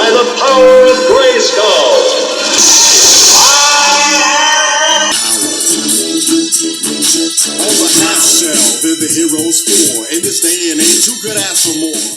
by the power of Grayskull. On the half shell, they're the heroes for. In this day and age, who could ask for more?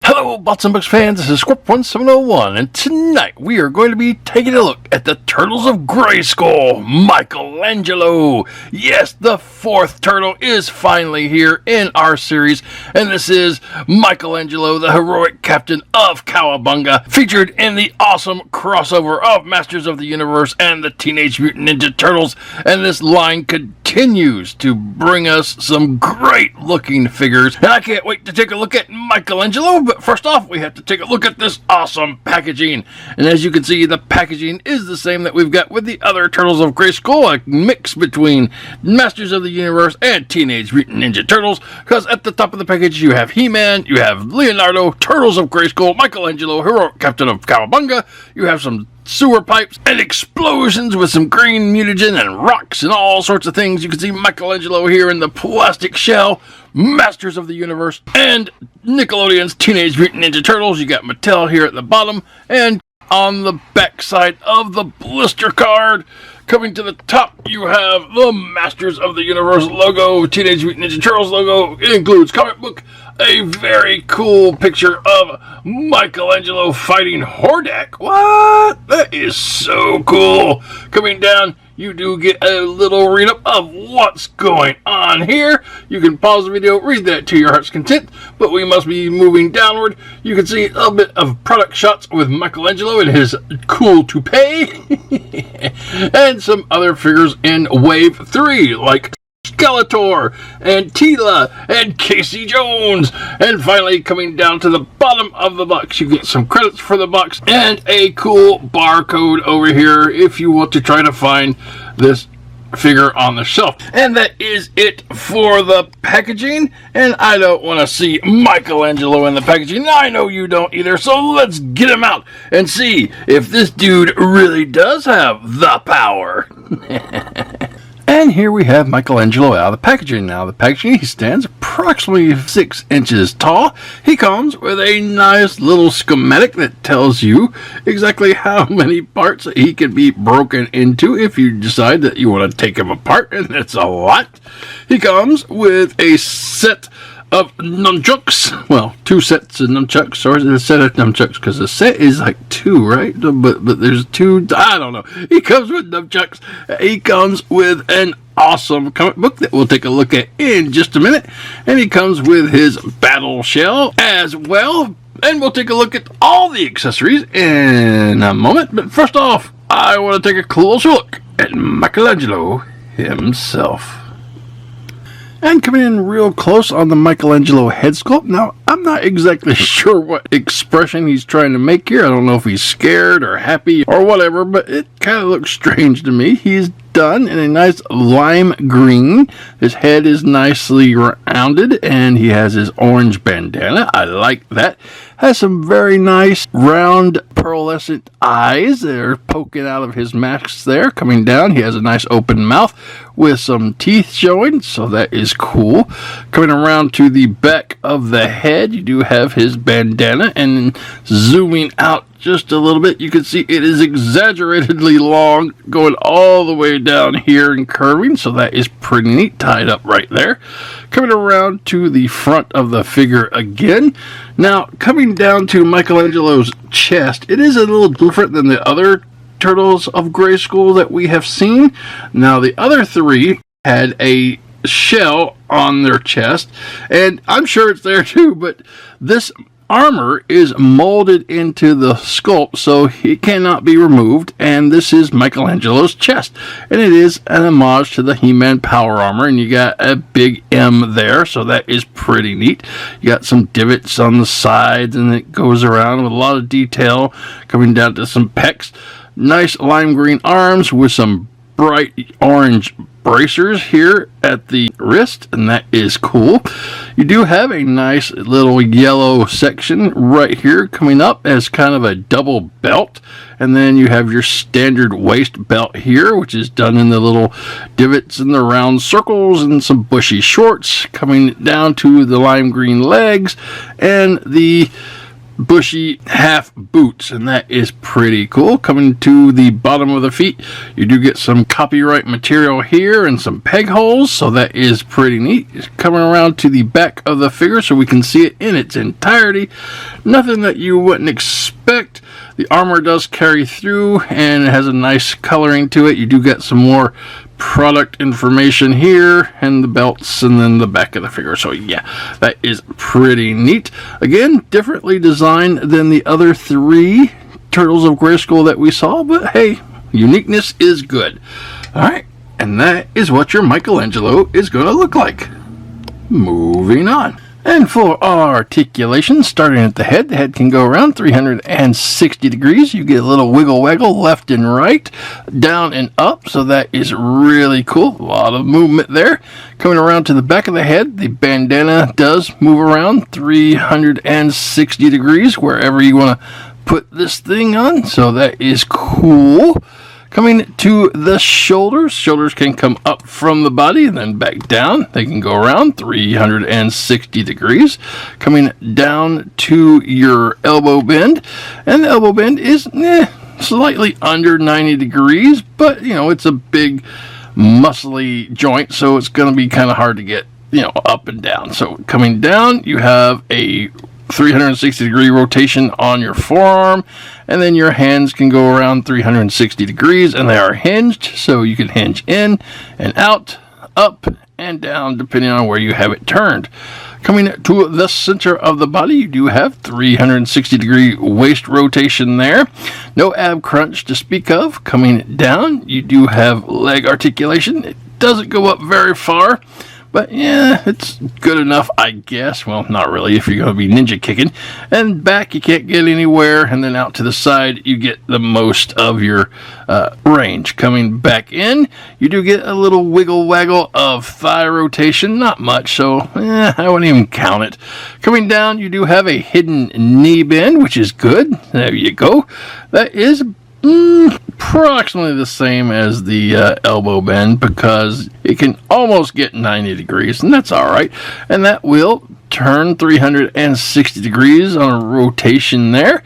Hello, Bots and Books fans, this is Scorp1701, and tonight we are going to be taking a look at the Turtles of Grayskull, Michelangelo. Yes, the fourth turtle is finally here in our series, and this is Michelangelo, the heroic captain of Cowabunga, featured in the awesome crossover of Masters of the Universe and the Teenage Mutant Ninja Turtles, and this line continues to bring us some great looking figures, and I can't wait to take a look at Michelangelo. But first off, we have to take a look at this awesome packaging. And as you can see, the packaging is the same that we've got with the other Turtles of Grayskull, a mix between Masters of the Universe and Teenage Mutant Ninja Turtles, because at the top of the package you have He-Man, you have Leonardo, Turtles of Grayskull, Michelangelo, heroic captain of Cowabunga, you have some sewer pipes and explosions with some green mutagen and rocks and all sorts of things. You can see Michelangelo here in the plastic shell, Masters of the Universe, and Nickelodeon's Teenage Mutant Ninja Turtles. You got Mattel here at the bottom, and on the back side of the blister card, coming to the top, you have the Masters of the Universe logo, Teenage Mutant Ninja Turtles logo. It includes comic book, a very cool picture of Michelangelo fighting Hordak. What? That is so cool. Coming down, you do get a little read-up of what's going on here. You can pause the video, read that to your heart's content, but we must be moving downward. You can see a bit of product shots with Michelangelo and his cool toupee, and some other figures in Wave 3, like Skeletor and Tila and Casey Jones. And finally, coming down to the bottom of the box, you get some credits for the box and a cool barcode over here if you want to try to find this figure on the shelf. And that is it for the packaging, and I don't want to see Michelangelo in the packaging. I know you don't either, so let's get him out and see if this dude really does have the power. And here we have Michelangelo out of the packaging. Now, the packaging, he stands approximately 6 inches tall. He comes with a nice little schematic that tells you exactly how many parts he can be broken into if you decide that you want to take him apart, and that's a lot. He comes with a set of nunchucks. Well, 2 sets of nunchucks, or is it a set of nunchucks? Because the set is like 2, right? But there's 2, I don't know. He comes with nunchucks. He comes with an awesome comic book that we'll take a look at in just a minute. And he comes with his battle shell as well. And we'll take a look at all the accessories in a moment. But first off, I want to take a closer look at Michelangelo himself. And coming in real close on the Michelangelo head sculpt. Now, I'm not exactly sure what expression he's trying to make here. I don't know if he's scared or happy or whatever, but it kind of looks strange to me. He's done in a nice lime green. His head is nicely rounded, and he has his orange bandana. I like that. Has some very nice round pearlescent eyes that are poking out of his mask there. Coming down, he has a nice open mouth with some teeth showing, so that is cool. Coming around to the back of the head, you do have his bandana, and zooming out just a little bit, you can see it is exaggeratedly long, going all the way down here and curving, so that is pretty neat, tied up right there. Coming around to the front of the figure again. Now, coming down to Michelangelo's chest, it is a little different than the other Turtles of Grayskull that we have seen. Now, the other 3 had a shell on their chest, and I'm sure it's there too, but this armor is molded into the sculpt, so it cannot be removed, and this is Michelangelo's chest, and it is an homage to the He-Man power armor, and you got a big M there, so that is pretty neat. You got some divots on the sides, and it goes around with a lot of detail coming down to some pecs. Nice lime green arms with some bright orange bracers here at the wrist, and that is cool. You do have a nice little yellow section right here coming up as kind of a double belt, and then you have your standard waist belt here, which is done in the little divots and the round circles, and some bushy shorts coming down to the lime green legs, and the bushy half boots, and that is pretty cool. Coming to the bottom of the feet, you do get some copyright material here and some peg holes, so that is pretty neat. It's coming around to the back of the figure so we can see it in its entirety. Nothing that you wouldn't expect. The armor does carry through and it has a nice coloring to it. You do get some more product information here and the belts and then the back of the figure. So yeah, that is pretty neat. Again, differently designed than the other 3 Turtles of Grayskull that we saw, but hey, uniqueness is good. Alright, and that is what your Michelangelo is going to look like. Moving on. And for our articulation, starting at the head can go around 360 degrees. You get a little wiggle waggle left and right, down and up, so that is really cool. A lot of movement there. Coming around to the back of the head, the bandana does move around 360 degrees wherever you want to put this thing on, so that is cool. Coming to the shoulders, shoulders can come up from the body and then back down. They can go around 360 degrees. Coming down to your elbow bend, and the elbow bend is slightly under 90 degrees, but you know, it's a big muscly joint, so it's going to be kind of hard to get, you know, up and down. So coming down, you have a 360 degree rotation on your forearm, and then your hands can go around 360 degrees, and they are hinged, so you can hinge in and out, up and down, depending on where you have it turned. Coming to the center of the body, you do have 360 degree waist rotation there. No ab crunch to speak of. Coming down, you do have leg articulation. It doesn't go up very far, but yeah, it's good enough, I guess. Well, not really if you're going to be ninja kicking. And back, you can't get anywhere. And then out to the side, you get the most of your range. Coming back in, you do get a little wiggle waggle of thigh rotation. Not much, so I wouldn't even count it. Coming down, you do have a hidden knee bend, which is good. There you go. That is approximately the same as the elbow bend, because it can almost get 90 degrees, and that's alright. And that will turn 360 degrees on a rotation there,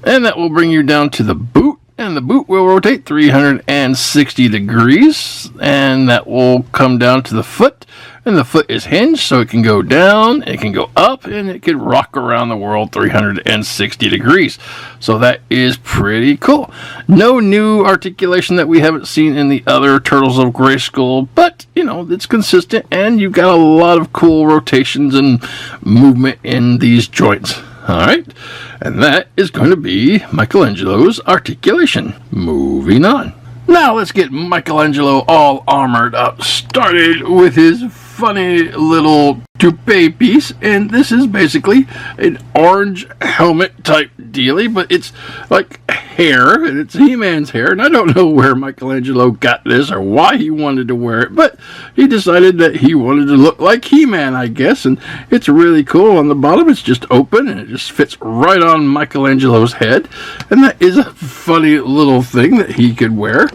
and that will bring you down to the boot, and the boot will rotate 360 degrees, and that will come down to the foot. And the foot is hinged, so it can go down, it can go up, and it can rock around the world 360 degrees. So that is pretty cool. No new articulation that we haven't seen in the other Turtles of Grayskull, but, you know, it's consistent, and you've got a lot of cool rotations and movement in these joints. Alright, and that is going to be Michelangelo's articulation. Moving on. Now let's get Michelangelo all armored up. Started with his funny little toupee piece, and this is basically an orange helmet type dealy, but it's like hair, and it's He-Man's hair, and I don't know where Michelangelo got this or why he wanted to wear it, but he decided that he wanted to look like He-Man, I guess, and it's really cool. On the bottom, it's just open, and it just fits right on Michelangelo's head, and that is a funny little thing that he could wear.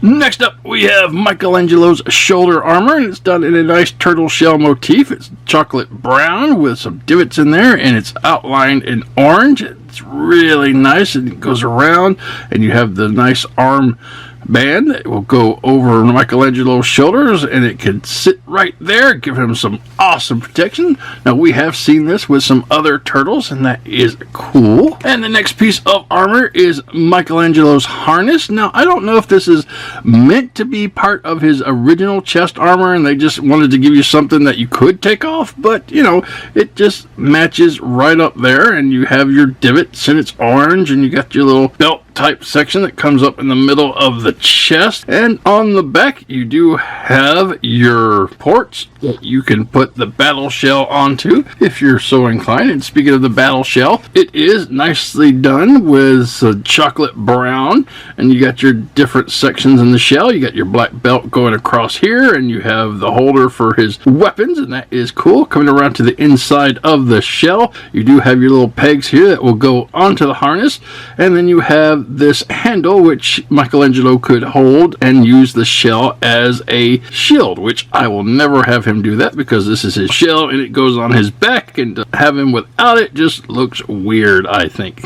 Next up, we have Michelangelo's shoulder armor, and it's done in a nice turtle shell motif. It's chocolate brown with some divots in there, and it's outlined in orange. It's really nice, and it goes around, and you have the nice arm band that will go over Michelangelo's shoulders, and it can sit right there, give him some awesome protection. Now, we have seen this with some other turtles, and that is cool. And the next piece of armor is Michelangelo's harness. Now, I don't know if this is meant to be part of his original chest armor, and they just wanted to give you something that you could take off, but, you know, it just matches right up there, and you have your divots, and it's orange, and you got your little belt type section that comes up in the middle of the chest, and on the back you do have your ports that you can put the battle shell onto if you're so inclined. And speaking of the battle shell, it is nicely done with chocolate brown, and you got your different sections in the shell. You got your black belt going across here, and you have the holder for his weapons, and that is cool. Coming around to the inside of the shell, you do have your little pegs here that will go onto the harness, and then you have this handle, which Michelangelo could hold and use the shell as a shield, which I will never have him do that because this is his shell and it goes on his back, and to have him without it just looks weird, I think.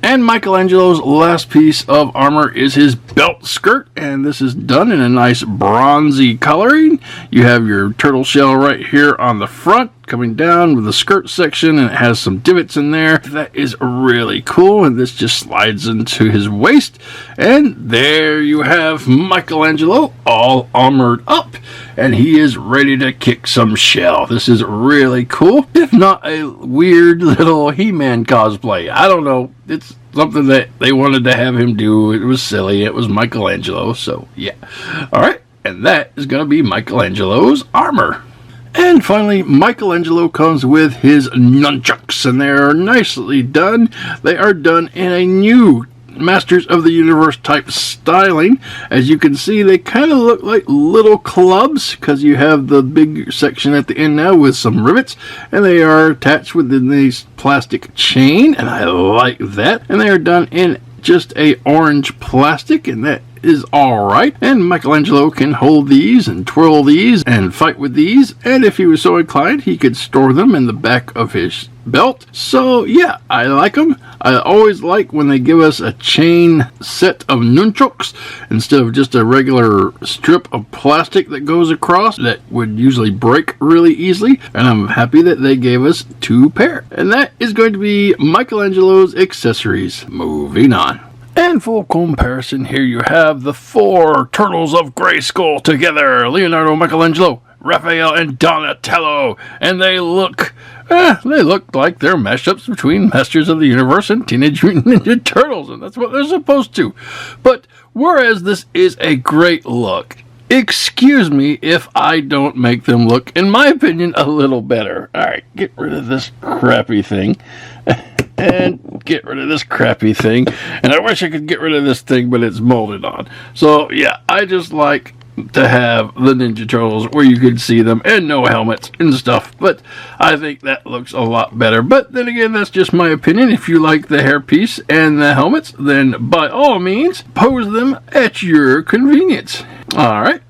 And Michelangelo's last piece of armor is his belt skirt, and this is done in a nice bronzy coloring. You have your turtle shell right here on the front, coming down with the skirt section, and it has some divots in there. That is really cool, and this just slides into his waist, and there you have Michelangelo all armored up, and he is ready to kick some shell. This is really cool, if not a weird little He-Man cosplay. I don't know, it's something that they wanted to have him do. It was silly, it was Michelangelo, so yeah. Alright, and that is going to be Michelangelo's armor. And finally, Michelangelo comes with his nunchucks, and they are nicely done. They are done in a new Masters of the Universe type styling. As you can see, they kind of look like little clubs because you have the big section at the end now with some rivets, and they are attached within this plastic chain, and I like that. And they are done in just a orange plastic, and that is alright. And Michelangelo can hold these and twirl these and fight with these, and if he was so inclined he could store them in the back of his belt. So yeah, I like them. I always like when they give us a chain set of nunchucks instead of just a regular strip of plastic that goes across that would usually break really easily, and I'm happy that they gave us 2 pair. And that is going to be Michelangelo's accessories. Moving on. And for comparison, here you have the 4 turtles of Grayskull together: Leonardo, Michelangelo, Raphael, and Donatello. And they look like they're mashups between Masters of the Universe and Teenage Mutant Ninja Turtles, and that's what they're supposed to. But whereas this is a great look, excuse me if I don't make them look, in my opinion, a little better. Alright, get rid of this crappy thing. And get rid of this crappy thing. And I wish I could get rid of this thing, but it's molded on. So yeah, I just like to have the Ninja Turtles where you could see them and no helmets and stuff. But I think that looks a lot better. But then again, that's just my opinion. If you like the hairpiece and the helmets, then by all means, pose them at your convenience. Alright,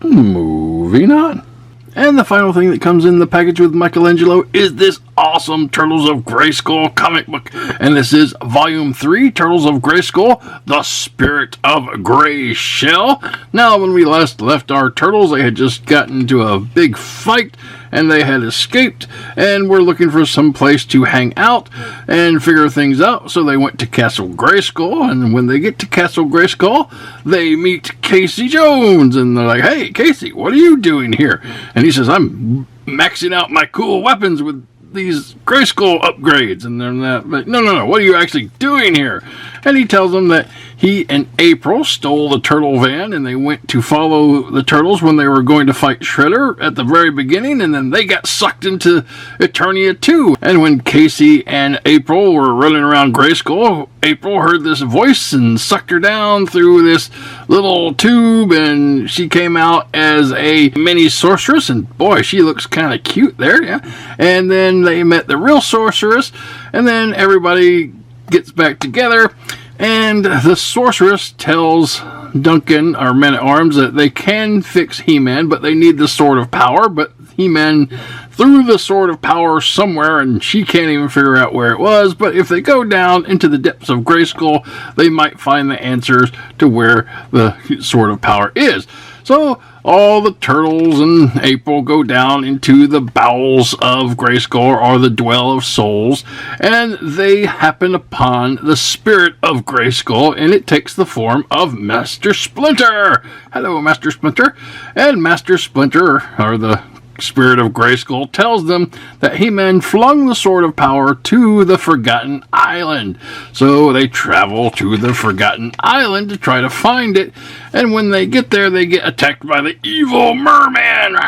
moving on. And the final thing that comes in the package with Michelangelo is this awesome Turtles of Grayskull comic book. And this is Volume 3, Turtles of Grayskull, The Spirit of Gray Shell. Now, when we last left our turtles, they had just gotten into a big fight, and they had escaped, and were looking for some place to hang out and figure things out. So they went to Castle Grayskull, and when they get to Castle Grayskull, they meet Casey Jones, and they're like, "Hey, Casey, what are you doing here?" And he says, "I'm maxing out my cool weapons with these Grayskull upgrades." And they're like, no, what are you actually doing here? And he tells them that he and April stole the turtle van, and they went to follow the turtles when they were going to fight Shredder at the very beginning, and then they got sucked into Eternia too. And when Casey and April were running around Grayskull, April heard this voice and sucked her down through this little tube, and she came out as a mini sorceress, and boy, she looks kind of cute there, yeah. And then they met the real sorceress, and then everybody gets back together, and the sorceress tells Duncan, our man-at-arms, that they can fix He-Man, but they need the Sword of Power. But He-Man threw the Sword of Power somewhere, and she can't even figure out where it was. But if they go down into the depths of Grayskull, they might find the answers to where the Sword of Power is. So all the turtles and April go down into the bowels of Grayskull, or the Dwell of Souls, and they happen upon the Spirit of Grayskull, and it takes the form of Master Splinter. Hello, Master Splinter. And Master Splinter, or the Spirit of Grayskull, tells them that He-Man flung the Sword of Power to the Forgotten Island. So they travel to the Forgotten Island to try to find it, and when they get there, they get attacked by the evil merman.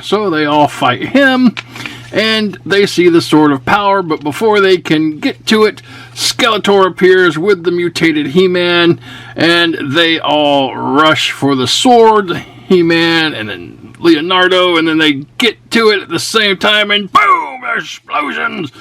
So they all fight him, and they see the Sword of Power, but before they can get to it, Skeletor appears with the mutated He-Man, and they all rush for the sword, He-Man, and then Leonardo, and then they get to it at the same time, and boom, explosions.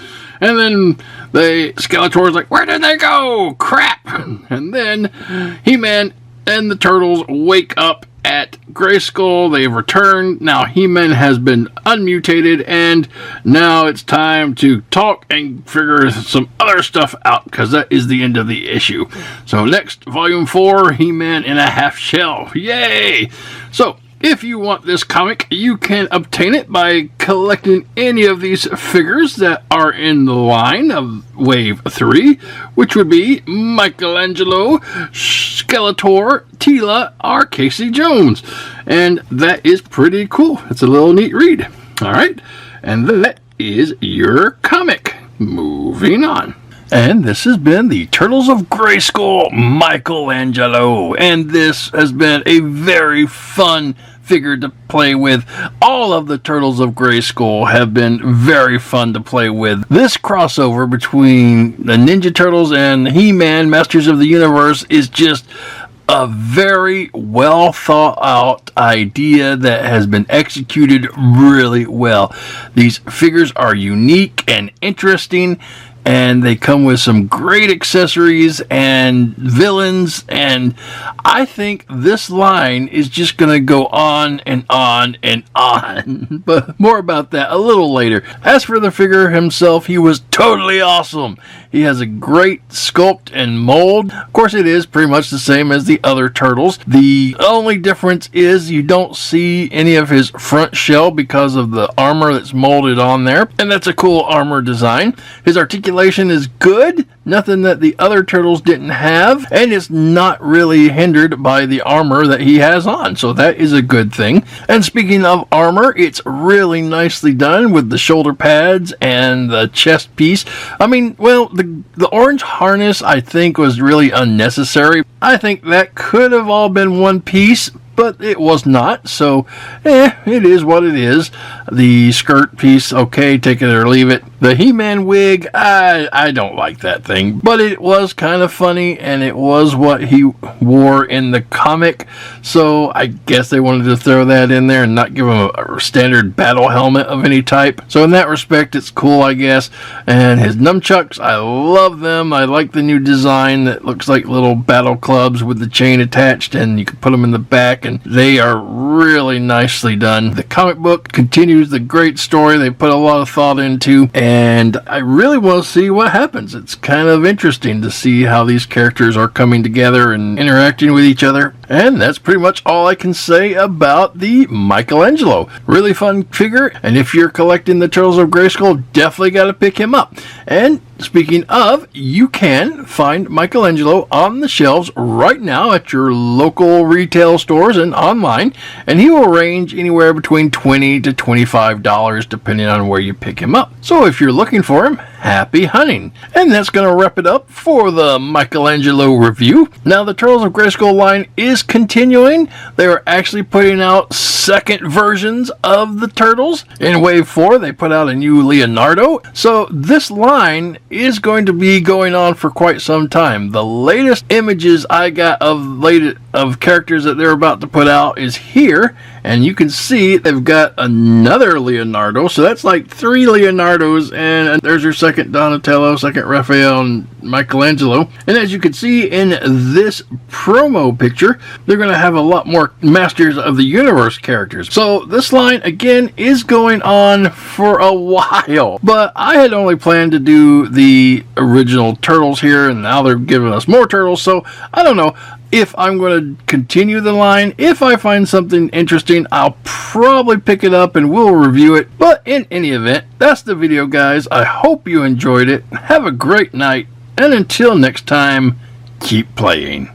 And then Skeletor's like, "Where did they go? Crap!" And then He-Man and the Turtles wake up at Grayskull. They've returned. Now He-Man has been unmutated, and now it's time to talk and figure some other stuff out, because that is the end of the issue. So next, Volume 4, He-Man in a Half Shell. Yay! So, if you want this comic, you can obtain it by collecting any of these figures that are in the line of Wave 3, which would be Michelangelo, Skeletor, Tila, or Casey Jones. And that is pretty cool. It's a little neat read. Alright, and that is your comic. Moving on. And this has been the Turtles of Grayskull, Michelangelo. And this has been a very fun figure to play with. All of the Turtles of Grayskull have been very fun to play with. This crossover between the Ninja Turtles and He-Man, Masters of the Universe, is just a very well thought out idea that has been executed really well. These figures are unique and interesting, and they come with some great accessories and villains, and I think this line is just going to go on and on and on. But more about that a little later. As for the figure himself, he was totally awesome. He has a great sculpt and mold. Of course, it is pretty much the same as the other Turtles. The only difference is you don't see any of his front shell because of the armor that's molded on there, and that's a cool armor design. His articulation is good, nothing that the other Turtles didn't have, and it's not really hindered by the armor that he has on, so that is a good thing. And speaking of armor, it's really nicely done with the shoulder pads and the chest piece. I mean, well, the orange harness I think was really unnecessary. I think that could have all been one piece, but it was not, so it is what it is. The skirt piece, okay, take it or leave it. The He-Man wig, I don't like that thing, but it was kind of funny, and it was what he wore in the comic, so I guess they wanted to throw that in there and not give him a standard battle helmet of any type. So in that respect, it's cool, I guess. And his nunchucks, I love them. I like the new design that looks like little battle clubs with the chain attached, and you can put them in the back, and they are really nicely done. The comic book continues the great story they put a lot of thought into, and I really want to see what happens. It's kind of interesting to see how these characters are coming together and interacting with each other. And that's pretty much all I can say about the Michelangelo. Really fun figure, and if you're collecting the Turtles of Grayskull, definitely got to pick him up. And speaking of, you can find Michelangelo on the shelves right now at your local retail stores and online, and he will range anywhere between $20 to $25 depending on where you pick him up. So if you're looking for him, happy hunting. And that's going to wrap it up for the Michelangelo review. Now, the Turtles of Grayskull line is continuing. They are actually putting out second versions of the Turtles. In Wave 4, they put out a new Leonardo. So this line is going to be going on for quite some time. The latest images I got of characters that they're about to put out is here, and you can see they've got another Leonardo, so that's like 3 Leonardos, and there's your second Donatello, second Raphael, and Michelangelo. And as you can see in this promo picture, they're going to have a lot more Masters of the Universe characters. So this line again is going on for a while, but I had only planned to do the original Turtles here, and now they're giving us more Turtles, so I don't know if I'm going to continue the line. If I find something interesting, I'll probably pick it up and we'll review it. But in any event, that's the video, guys. I hope you enjoyed it. Have a great night, and until next time, keep playing.